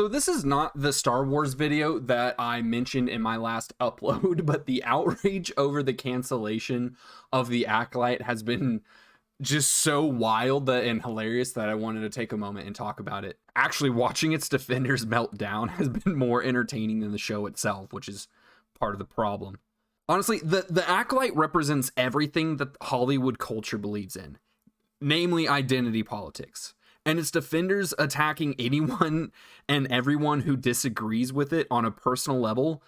So this is not the Star Wars video that I mentioned in my last upload, but the outrage over the cancellation of the Acolyte has been just so wild and hilarious that I wanted to take a moment and talk about it. Actually, watching its defenders melt down has been more entertaining than the show itself, which is part of the problem. Honestly, the Acolyte represents everything that Hollywood culture believes in, namely identity politics. And its defenders attacking anyone and everyone who disagrees with it on a personal level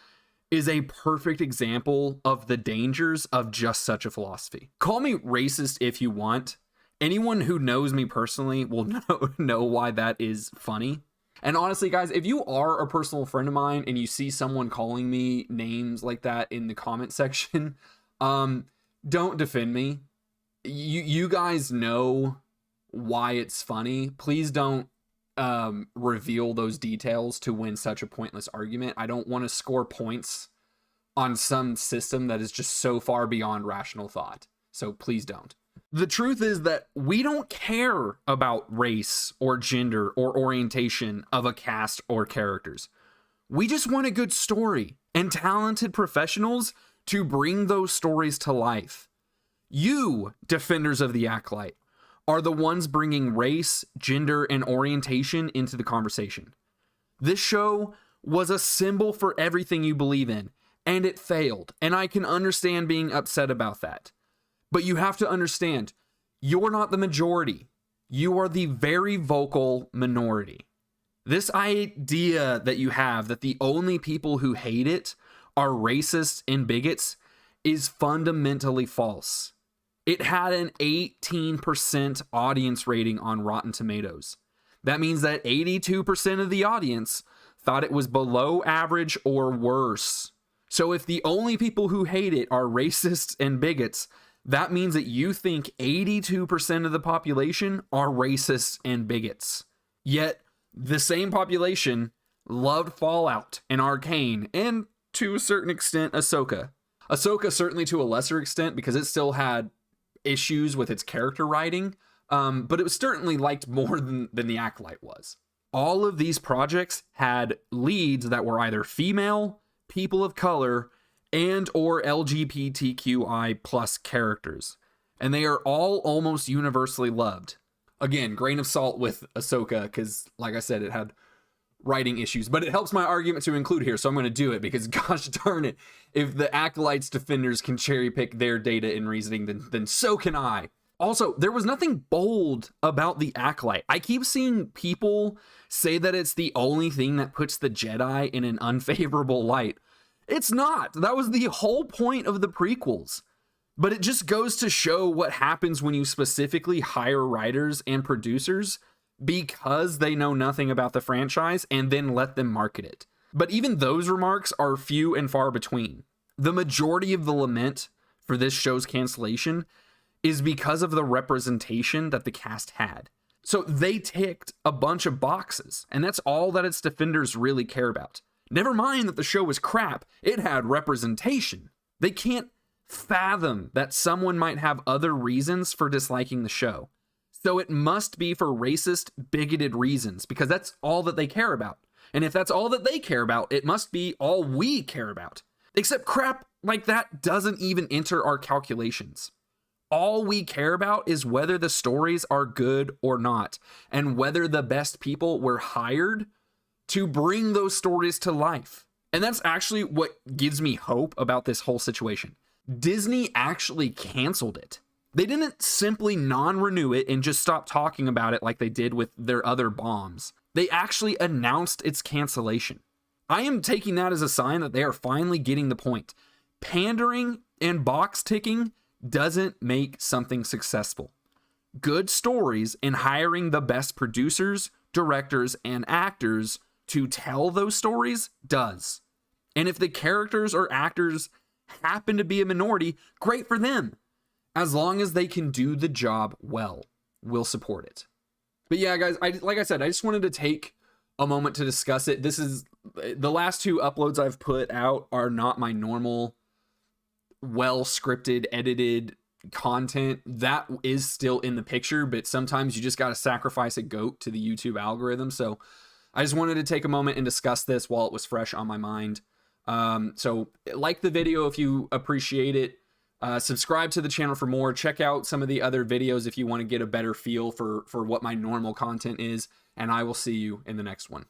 is a perfect example of the dangers of just such a philosophy. Call me racist if you want. Anyone who knows me personally will know why that is funny. And honestly, guys, if you are a personal friend of mine and you see someone calling me names like that in the comment section, don't defend me. You guys know why it's funny. Please don't reveal those details to win such a pointless argument. I don't want to score points on some system that is just so far beyond rational thought. So please don't. The truth is that we don't care about race or gender or orientation of a cast or characters. We just want a good story and talented professionals to bring those stories to life. You, defenders of the Acolyte, are the ones bringing race, gender, and orientation into the conversation. This show was a symbol for everything you believe in, and it failed, and I can understand being upset about that. But you have to understand, you're not the majority. You are the very vocal minority. This idea that you have that the only people who hate it are racists and bigots is fundamentally false. It had an 18% audience rating on Rotten Tomatoes. That means that 82% of the audience thought it was below average or worse. So if the only people who hate it are racists and bigots, that means that you think 82% of the population are racists and bigots. Yet, the same population loved Fallout and Arcane, and to a certain extent, Ahsoka. Ahsoka certainly to a lesser extent because it still had issues with its character writing, but it was certainly liked more than the Acolyte was. All of these projects had leads that were either female, people of color, and or LGBTQI plus characters. And they are all almost universally loved. Again, grain of salt with Ahsoka, because like I said, it had writing issues, but it helps my argument to include here, so I'm going to do it because gosh darn it, if the Acolyte's defenders can cherry pick their data and reasoning, then so can I. Also, there was nothing bold about the Acolyte. I keep seeing people say that it's the only thing that puts the Jedi in an unfavorable light. It's not. That was the whole point of the prequels. But it just goes to show what happens when you specifically hire writers and producers because they know nothing about the franchise and then let them market it. But even those remarks are few and far between. The majority of the lament for this show's cancellation is because of the representation that the cast had. So they ticked a bunch of boxes, and that's all that its defenders really care about. Never mind that the show was crap, it had representation. They can't fathom that someone might have other reasons for disliking the show. So it must be for racist, bigoted reasons, because that's all that they care about. And if that's all that they care about, it must be all we care about. Except crap like that doesn't even enter our calculations. All we care about is whether the stories are good or not, and whether the best people were hired to bring those stories to life. And that's actually what gives me hope about this whole situation. Disney actually canceled it. They didn't simply non-renew it and just stop talking about it like they did with their other bombs. They actually announced its cancellation. I am taking that as a sign that they are finally getting the point. Pandering and box ticking doesn't make something successful. Good stories and hiring the best producers, directors, and actors to tell those stories does. And if the characters or actors happen to be a minority, great for them. As long as they can do the job well, we'll support it. But yeah, guys, like I said, I just wanted to take a moment to discuss it. This is the last two uploads I've put out are not my normal, well-scripted, edited content. That is still in the picture, but sometimes you just got to sacrifice a goat to the YouTube algorithm. So I just wanted to take a moment and discuss this while it was fresh on my mind. So like the video if you appreciate it. Subscribe to the channel for more. Check out some of the other videos if you want to get a better feel for what my normal content is. And I will see you in the next one.